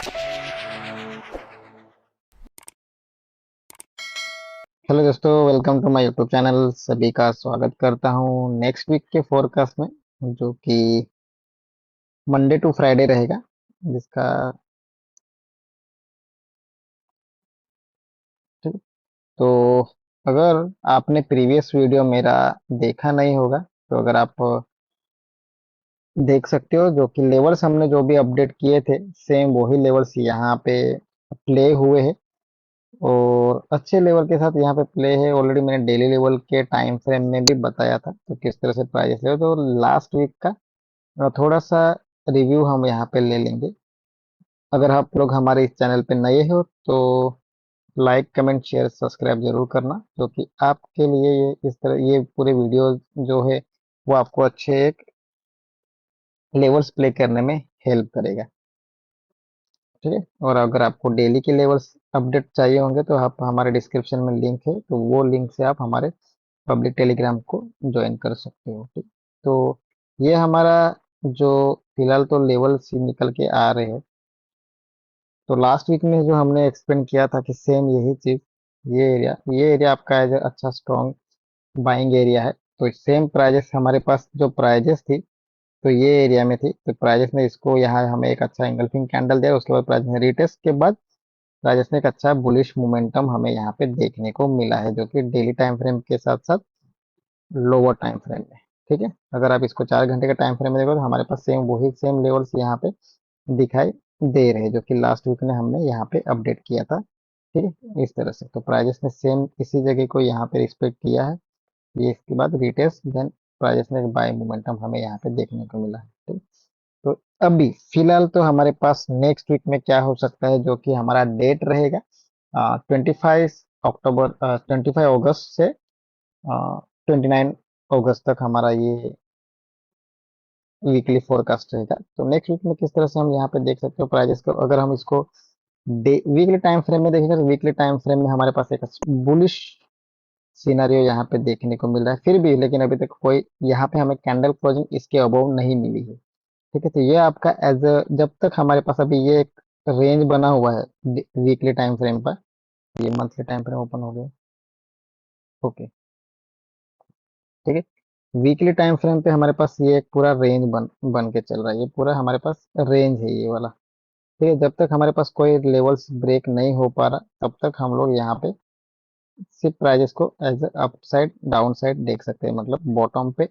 Hello दोस्तों, welcome to my YouTube channel. सभी का स्वागत करता हूँ नेक्स्ट वीक के फोरकास्ट में, जो कि मंडे टू फ्राइडे रहेगा। जिसका ठीक। तो अगर आपने प्रीवियस वीडियो मेरा देखा नहीं होगा, तो अगर आप देख सकते हो, जो कि लेवल्स हमने जो भी अपडेट किए थे, सेम वही लेवल्स यहाँ पे प्ले हुए हैं। और अच्छे लेवल के साथ यहाँ पे प्ले है। ऑलरेडी मैंने डेली लेवल के टाइम फ्रेम में भी बताया था तो किस तरह से प्राइजेस है। तो लास्ट वीक का थोड़ा सा रिव्यू हम यहाँ पे ले लेंगे। अगर आप लोग हमारे इस चैनल पे नए हो तो लाइक कमेंट शेयर सब्सक्राइब जरूर करना, क्योंकि आपके लिए ये इस तरह ये पूरे वीडियो जो है वो आपको अच्छे एक लेवल्स प्ले करने में हेल्प करेगा। ठीक है। और अगर आपको डेली के लेवल्स अपडेट चाहिए होंगे तो आप हमारे डिस्क्रिप्शन में लिंक है, तो वो लिंक से आप हमारे पब्लिक टेलीग्राम को ज्वाइन कर सकते हो। ठीक। तो ये हमारा जो फिलहाल तो लेवल्स ही निकल के आ रहे हैं। तो लास्ट वीक में जो हमने एक्सप्लेन किया था कि सेम यही चीज, ये एरिया आपका एज अच्छा स्ट्रॉन्ग बाइंग एरिया है। तो सेम प्राइजेस हमारे पास जो प्राइजेस थी, तो ये एरिया में थी। तो प्राइजेस ने इसको यहाँ हमें एक अच्छा इंगल्फिंग कैंडल दिया। उसके बाद प्राइजेस ने रिटेस्ट के बाद प्राइजेस ने एक अच्छा बुलिश मोमेंटम हमें यहाँ पे देखने को मिला है, जो कि डेली टाइम फ्रेम के साथ साथ लोअर टाइम फ्रेम में। ठीक है। अगर आप इसको 4 घंटे का टाइम फ्रेम में देखो तो हमारे पास सेम वही सेम लेवल्स यहाँ पे दिखाई दे रहे हैं, जो कि लास्ट वीक ने हमने यहाँ पे अपडेट किया था। ठीक है। इस तरह से तो प्राइजेस ने सेम इसी जगह को यहाँ पे रिस्पेक्ट किया है। ये इसके बाद रिटेस्ट देन प्राइजेस ने बाय मोमेंटम हमें यहाँ पे देखने को मिला है। ठीक। तो अभी फिलहाल तो हमारे पास नेक्स्ट वीक में क्या हो सकता है, जो कि हमारा डेट रहेगा 25 अक्टूबर, 25 अगस्त से 29 अगस्त तक हमारा ये वीकली फोरकास्ट रहेगा। तो नेक्स्ट वीक में किस तरह से हम यहाँ पे देख सकते हो प्राइजेस को। अगर हम इसको वीकली टाइम फ्रेम में देखेंगे तो वीकली टाइम फ्रेम में हमारे पास एक बुलिश सिनेरियो यहाँ पे देखने को मिल रहा है फिर भी, लेकिन अभी तक कोई यहाँ पे हमें कैंडल क्लोजिंग इसके अबव नहीं मिली है। ठीक है। तो ये आपका एज जब तक हमारे पास अभी ये एक रेंज बना हुआ है वीकली टाइम फ्रेम पर। ये मंथली टाइम फ्रेम ओपन हो गया। ओके। ठीक है। वीकली टाइम फ्रेम पे हमारे पास ये एक पूरा रेंज बन बन के चल रहा है। ये पूरा हमारे पास रेंज है ये वाला। ठीक है। जब तक हमारे पास कोई लेवल्स ब्रेक नहीं हो पा रहा, तब तक हम लोग यहाँ पे सिर्फ प्राइजेस को as up side down side देख सकते हैं, मतलब बॉटम पे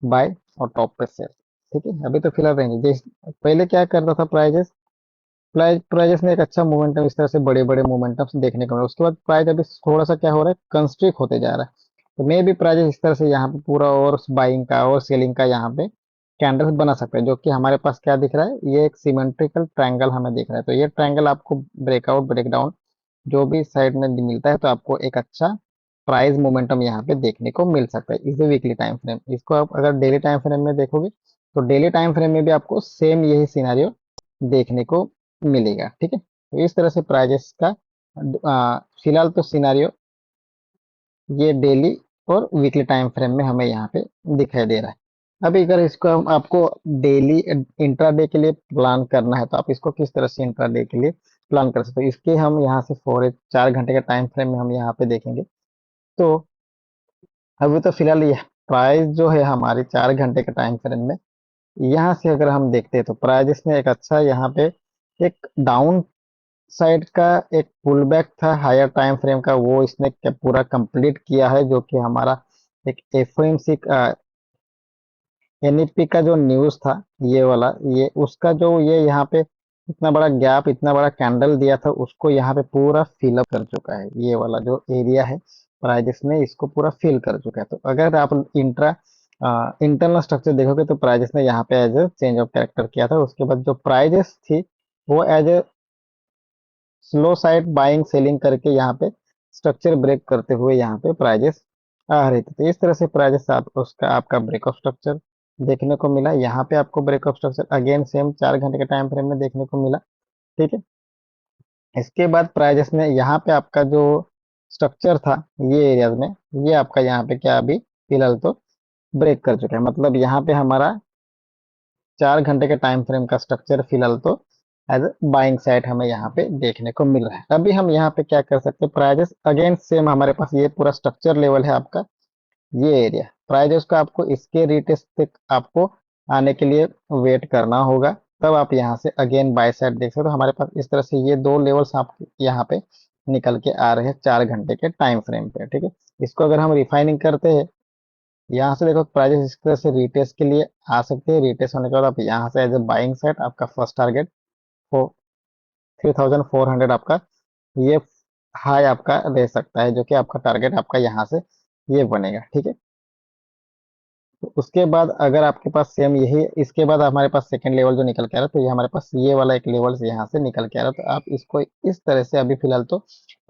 बाय और टॉप पे सेल। ठीक है। अभी तो फिलहाल रेंज पहले क्या करता था प्राइजेस, प्राइजेस ने एक अच्छा मोमेंटम इस तरह से बड़े बड़े मोमेंटम्स देखने को मिला। उसके बाद प्राइस अभी थोड़ा सा क्या हो रहा है, कंस्ट्रिक्ट होते जा रहा है। तो मे भी प्राइजेस इस तरह से यहाँ पे पूरा और बाइंग का और सेलिंग का यहाँ पे कैंडल्स बना सकते हैं, जो कि हमारे पास क्या दिख रहा है, ये एक सिमेट्रिकल ट्रायंगल हमें दिख रहा है। तो ये ट्रायंगल आपको ब्रेकआउट ब्रेकडाउन जो भी साइड में मिलता है, तो आपको एक अच्छा प्राइस मोमेंटम यहाँ पे देखने को मिल सकता है इस वीकली टाइम फ्रेम। इसको आप अगर डेली टाइम फ्रेम में देखोगे तो डेली टाइम फ्रेम में भी आपको सेम यही सिनेरियो देखने को मिलेगा। ठीक है। तो इस तरह से प्राइजेस का फिलहाल तो सिनेरियो ये डेली और वीकली टाइम फ्रेम में हमें यहाँ पे दिखाई दे रहा है। अभी अगर इसको आपको डेली इंट्राडे के लिए प्लान करना है, तो आप इसको किस तरह से इंट्राडे के लिए प्लान कर सकते हो। इसके हम यहाँ से 4 घंटे का टाइम फ्रेम में हम यहाँ पे देखेंगे। तो अभी तो फिलहाल ये प्राइस जो है हमारे 4 घंटे के टाइम फ्रेम में, यहाँ से अगर हम देखते हैं तो प्राइस ने एक अच्छा यहाँ पे एक डाउन साइड का एक पुल बैक था हायर टाइम फ्रेम का, वो इसने पूरा कंप्लीट किया है। जो कि हमारा एक एफओएमसी एनईपी का जो न्यूज था, ये वाला ये उसका जो ये यहाँ पे इतना बड़ा गैप इतना बड़ा कैंडल दिया था, उसको यहाँ पे पूरा फिल अप कर चुका है। ये वाला जो एरिया है प्राइजेस ने इसको पूरा फिल कर चुका है। तो अगर आप इंटरनल स्ट्रक्चर देखोगे तो प्राइजेस ने यहाँ पे as a change of character किया था। उसके बाद जो प्राइजेस थी वो as a slow side buying selling करके यहाँ पे स्ट्रक्चर ब्रेक करते हुए यहाँ पे प्राइजेस आ रहे थे। तो इस तरह से प्राइजेस आप उसका आपका ब्रेकअप स्ट्रक्चर देखने को मिला। यहाँ पे आपको ब्रेकअप स्ट्रक्चर अगेन सेम 4 घंटे के टाइम फ्रेम में देखने को मिला। ठीक है। इसके बाद प्राइजेस ने यहाँ पे आपका जो स्ट्रक्चर था ये एरियाज में, ये आपका यहाँ पे क्या अभी फिलहाल तो ब्रेक कर चुका है। मतलब यहाँ पे हमारा 4 घंटे के टाइम फ्रेम का स्ट्रक्चर फिलहाल तो एज बाइंग साइड हमें यहाँ पे देखने को मिल रहा है। अभी हम यहाँ पे क्या कर सकते हैं, प्राइजेस अगेन सेम हमारे पास ये पूरा स्ट्रक्चर लेवल है आपका, ये एरिया प्राइजेस का आपको इसके रिटेस्ट तक आपको आने के लिए वेट करना होगा, तब आप यहाँ से अगेन बाय साइड देख सकते हो। हमारे पास इस तरह से ये दो लेवल्स आप यहाँ पे निकल के आ रहे हैं 4 घंटे के टाइम फ्रेम पे, ठीक है। इसको अगर हम रिफाइनिंग करते हैं, यहाँ से देखो प्राइजेस इस तरह से रिटेस्ट के लिए आ सकते हैं। रिटेस्ट होने के बाद आप यहाँ से एज ए बाइंग साइड आपका फर्स्ट टारगेट 3400 आपका ये हाई आपका रह सकता है, जो कि आपका टारगेट आपका यहाँ से ये बनेगा, ठीक है। तो उसके बाद अगर आपके पास सेम यही, इसके बाद हमारे पास सेकंड लेवल जो निकल के आ रहा है, तो ये हमारे पास ये वाला एक लेवल से यहाँ से निकल के आ रहा है। तो आप इसको इस तरह से अभी फिलहाल तो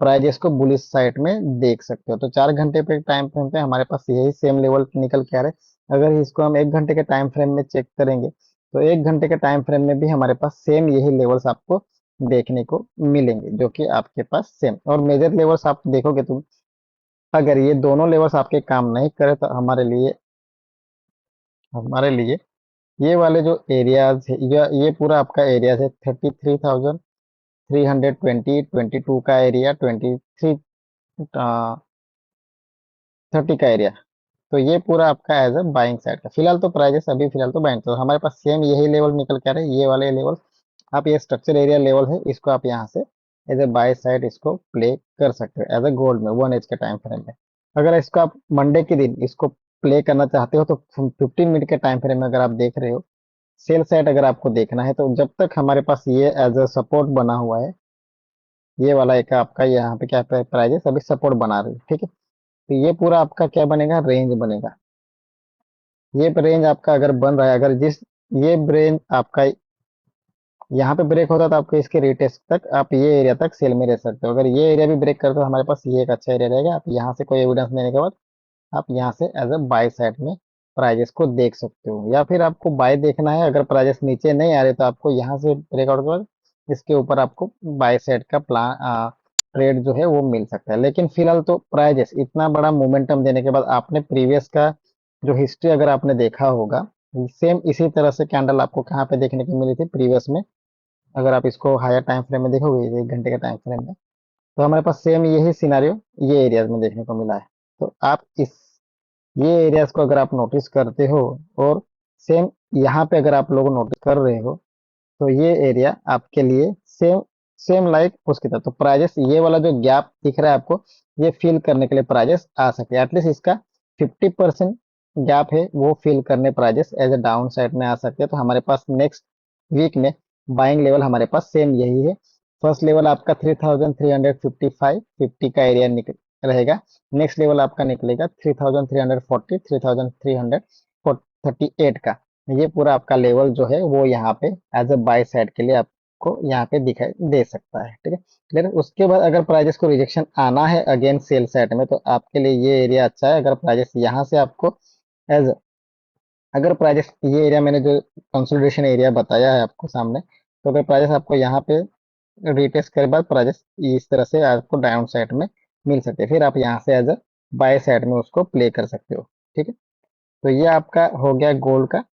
प्राइजेस को बुलिश साइड में देख सकते हो। तो 4 घंटे पे टाइम फ्रेम पे हमारे पास यही सेम लेवल निकल के आ रहा है। अगर इसको हम 1 घंटे के टाइम फ्रेम में चेक करेंगे, तो 1 घंटे के टाइम फ्रेम में भी हमारे पास सेम यही लेवल्स आपको देखने को मिलेंगे, जो कि आपके पास सेम और मेजर लेवल्स आप देखोगे तुम, अगर ये दोनों लेवल्स आपके काम नहीं करे तो हमारे लिए ये वाले जो एरियाज है, ये पूरा आपका एरियाज है 33,320, 22 का एरिया, 30 का एरिया। तो ये पूरा आपका एज अ बाइंग साइड का फिलहाल तो प्राइजेस अभी फिलहाल तो बाइंग, तो हमारे पास सेम यही लेवल निकल के आ रहे हैं, ये वाले लेवल। आप ये स्ट्रक्चर एरिया लेवल है, इसको आप यहाँ से एज ए बाय साइड इसको प्ले कर सकते हो एज ए गोल्ड में 1 एज के टाइम फ्रेम में। अगर इसको आप मंडे के दिन इसको प्ले करना चाहते हो, तो 15 मिनट के टाइम फ्रेम में अगर आप देख रहे हो, सेल साइड अगर आपको देखना है, तो जब तक हमारे पास ये एज अ सपोर्ट बना हुआ है, ये वाला एक आपका यहाँ पे क्या प्राइजेस अभी सपोर्ट बना रही है, ठीक है। तो ये पूरा आपका क्या बनेगा, रेंज बनेगा। ये रेंज आपका अगर बन रहा है, अगर जिस ये रेंज आपका यहाँ पे ब्रेक होता है, तो आपको इसके रिटेस्ट तक आप ये एरिया तक सेल में रह सकते हो। अगर ये एरिया भी ब्रेक करते हो, हमारे पास ये एक अच्छा एरिया रहेगा। आप यहाँ से कोई एविडेंस लेने के बाद आप यहाँ से एज अ बाय साइड में प्राइजेस को देख सकते हो, या फिर आपको बाय देखना है, अगर प्राइजेस नीचे नहीं आ रहे तो आपको यहाँ से ब्रेकआउट के बाद इसके ऊपर आपको बाय साइड का प्लान ट्रेड जो है वो मिल सकता है। लेकिन फिलहाल तो प्राइजेस इतना बड़ा मोमेंटम देने के बाद आपने प्रीवियस का जो हिस्ट्री अगर आपने देखा होगा, सेम इसी तरह से कैंडल आपको कहाँ पे देखने को मिली थी प्रीवियस में। अगर आप इसको हायर टाइम फ्रेम में देखोगे, 1 घंटे का टाइम फ्रेम में, तो हमारे पास सेम यही सिनारियो ये एरियाज में देखने को मिला है। तो आप इस ये एरियाज को अगर आप नोटिस करते हो, और सेम यहाँ पे अगर आप लोग नोटिस कर रहे हो, तो ये एरिया आपके लिए सेम सेम लाइक उसकी तरह। तो प्राइजेस ये वाला जो गैप दिख रहा है आपको, ये फिल करने के लिए प्राइजेस आ सकते हैं। एटलीस्ट इसका 50% गैप है, वो फिल करने prices as a down side में आ सकते हैं। तो हमारे पास नेक्स्ट वीक में बाइंग लेवल हमारे पास सेम यही है। फर्स्ट लेवल आपका 3,355 50 का एरिया निकल रहेगा। नेक्स्ट लेवल आपका निकलेगा 3,340 3,338 का। ये पूरा आपका लेवल जो है वो यहाँ पे एज अ बाय साइड के लिए आपको यहाँ पे दिखाई दे सकता है, ठीक है। क्लियर। उसके बाद अगर प्राइजेस को रिजेक्शन आना है अगेन सेल साइड में, तो आपके लिए ये एरिया अच्छा है। अगर प्राइजेस यहाँ से आपको एज अगर प्राइजेस ये एरिया मैंने जो कंसोलिडेशन एरिया बताया है आपको सामने, तो अगर प्राइजेस आपको यहाँ पे रिटेस्ट के बाद प्राइजेस इस तरह से आपको डाउन साइड में मिल सकते हैं, फिर आप यहाँ से एज अ बाय साइड में उसको प्ले कर सकते हो, ठीक है। तो ये आपका हो गया गोल्ड का।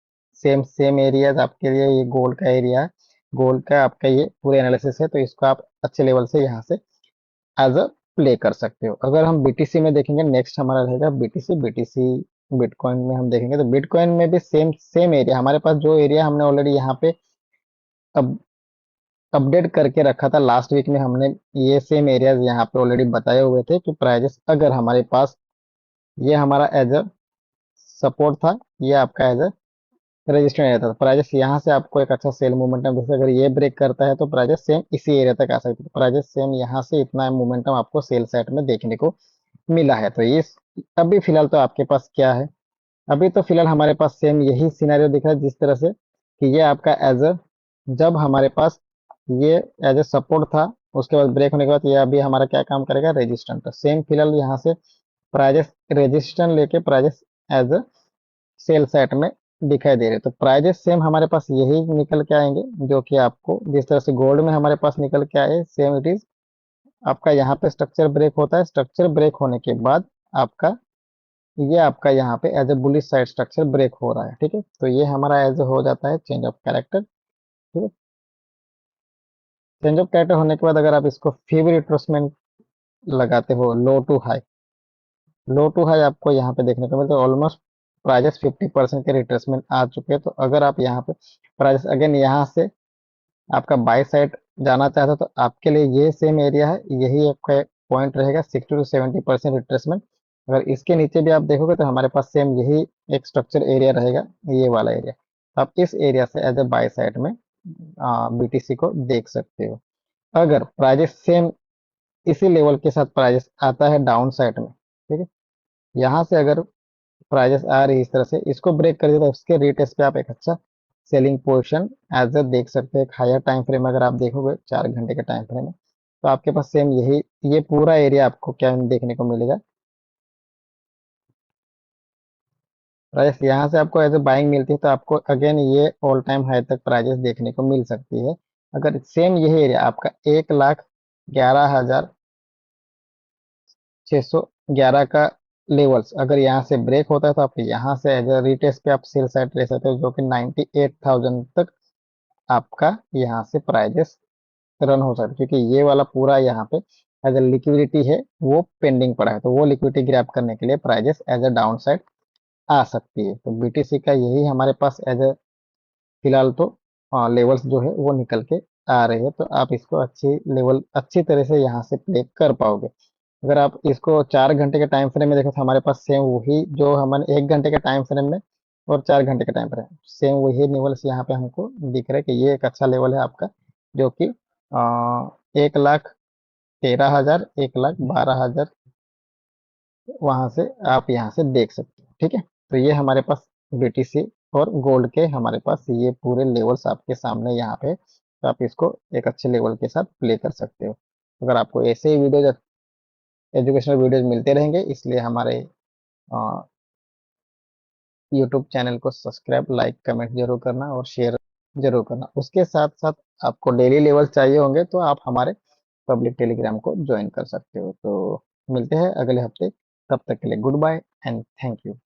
सेम सेम एरियाज आपके लिए, ये गोल्ड का एरिया है। गोल्ड का आपका ये पूरे एनालिसिस है, तो इसको आप अच्छे लेवल से यहाँ से एज अ प्ले कर सकते हो। अगर हम बीटीसी में देखेंगे, नेक्स्ट हमारा रहेगा बीटीसी। बीटीसी बिटकॉइन में हम देखेंगे, तो बिटकॉइन में भी सेम सेम एरिया हमारे पास, जो एरिया हमने ऑलरेडी यहाँ पे अब अपडेट करके रखा था लास्ट वीक में, हमने ये सेम एरियाज यहाँ पे ऑलरेडी बताए हुए थे कि प्राइजेस अगर हमारे पास ये हमारा एज अ सपोर्ट था, ये आपका एज अ रजिस्टर एरिया था। प्राइजेस यहाँ से आपको एक अच्छा सेल मोमेंटम, जैसे अगर ये ब्रेक करता है तो प्राइजेस सेम इसी एरिया तक आ सकते हैं। प्राइजेस सेम यहाँ से इतना मोमेंटम आपको सेल साइड में देखने को मिला है। तो ये अभी फिलहाल तो आपके पास क्या है, अभी तो फिलहाल हमारे पास सेम यही सिनेरियो दिख रहा है, जिस तरह से कि ये आपका एज अ जब हमारे पास ये एज ए सपोर्ट था, उसके बाद ब्रेक होने के बाद ये अभी हमारा क्या काम करेगा, रेजिस्टेंट। तो सेम फिलहाल यहाँ से प्राइजेस रेजिस्टेंट लेके prices as a sell side में दिखाई दे रहे। तो प्राइजेस सेम हमारे पास यही निकल के आएंगे, जो कि आपको जिस तरह से गोल्ड में हमारे पास निकल के आए, सेम इट इज आपका यहाँ पे स्ट्रक्चर ब्रेक होता है। स्ट्रक्चर ब्रेक होने के बाद आपका ये आपका यहाँ पे as a bullish side structure break हो रहा है, ठीक है। तो ये हमारा एज हो जाता है चेंज ऑफ कैरेक्टर, ठीक है। चेंज ऑफ कैरेक्टर होने के बाद अगर आप इसको फीव रिट्रेसमेंट लगाते हो, लो टू हाई आपको यहाँ पे देखने को मिलता है। ऑलमोस्ट प्राइजेस 50% के रिट्रेसमेंट आ चुके हैं। तो अगर आप यहाँ पे प्राइजेस अगेन यहाँ से आपका बाय साइड जाना चाहते हो तो आपके लिए ये सेम एरिया है, यही आपका पॉइंट रहेगा 60 to 70% रिट्रेसमेंट। अगर इसके नीचे भी आप देखोगे तो हमारे पास सेम यही एक स्ट्रक्चर एरिया रहेगा, ये वाला एरिया। तो आप इस एरिया से एज ए बाय साइड में बीटीसी को देख सकते हो। अगर प्राइजेस सेम इसी लेवल के साथ प्राइजेस आता है डाउन साइड में, ठीक है, यहाँ से अगर प्राइजेस आ रही है इस तरह से, इसको ब्रेक कर दिया तो उसके रिटेस्ट पे आप एक अच्छा सेलिंग पोजीशन एज ए देख सकते हैं। एक हायर टाइम फ्रेम अगर आप देखोगे 4 घंटे के टाइम फ्रेम में, तो आपके पास सेम यही ये पूरा एरिया आपको क्या देखने को मिलेगा, प्राइस यहाँ से आपको एज ए बाइंग मिलती है तो आपको अगेन ये ऑल टाइम हाई तक प्राइजेस देखने को मिल सकती है। अगर सेम यही एरिया आपका 1,11,611 का लेवल्स अगर यहाँ से ब्रेक होता है तो आप यहाँ से एज ए रिटेस्ट पे आप सेल साइड ले सकते हो, जो कि 98,000 तक आपका यहाँ से प्राइजेस रन हो सकता है। क्योंकि ये वाला पूरा यहाँ पे एज ए लिक्विडिटी है वो पेंडिंग पड़ा है, तो वो लिक्विडिटी ग्रैब करने के लिए prices as a down side आ सकती है। तो बीटीसी का यही हमारे पास एज ए फिलहाल तो लेवल्स जो है वो निकल के आ रहे हैं। तो आप इसको अच्छी तरह से यहाँ से प्ले कर पाओगे। अगर आप इसको 4 घंटे के टाइम फ्रेम में देखो तो हमारे पास सेम वही जो हमारे 1 घंटे के टाइम फ्रेम में और 4 घंटे के टाइम फ्रेम सेम वही लेवल्स यहाँ पे हमको दिख रहा है कि ये एक अच्छा लेवल है आपका, जो कि 1,13,000 1,12,000 वहां से आप यहाँ से देख सकते हो। ठीक है, तो ये हमारे पास बीटीसी और गोल्ड के हमारे पास ये पूरे लेवल्स आपके सामने यहाँ पे, तो आप इसको एक अच्छे लेवल के साथ प्ले कर सकते हो। अगर आपको ऐसे ही वीडियोज एजुकेशनल वीडियोज मिलते रहेंगे, इसलिए हमारे यूट्यूब चैनल को सब्सक्राइब, लाइक, कमेंट जरूर करना और शेयर जरूर करना। उसके साथ साथ आपको डेली लेवल चाहिए होंगे तो आप हमारे पब्लिक टेलीग्राम को ज्वाइन कर सकते हो। तो मिलते हैं अगले हफ्ते, तब तक के लिए good bye and thank you.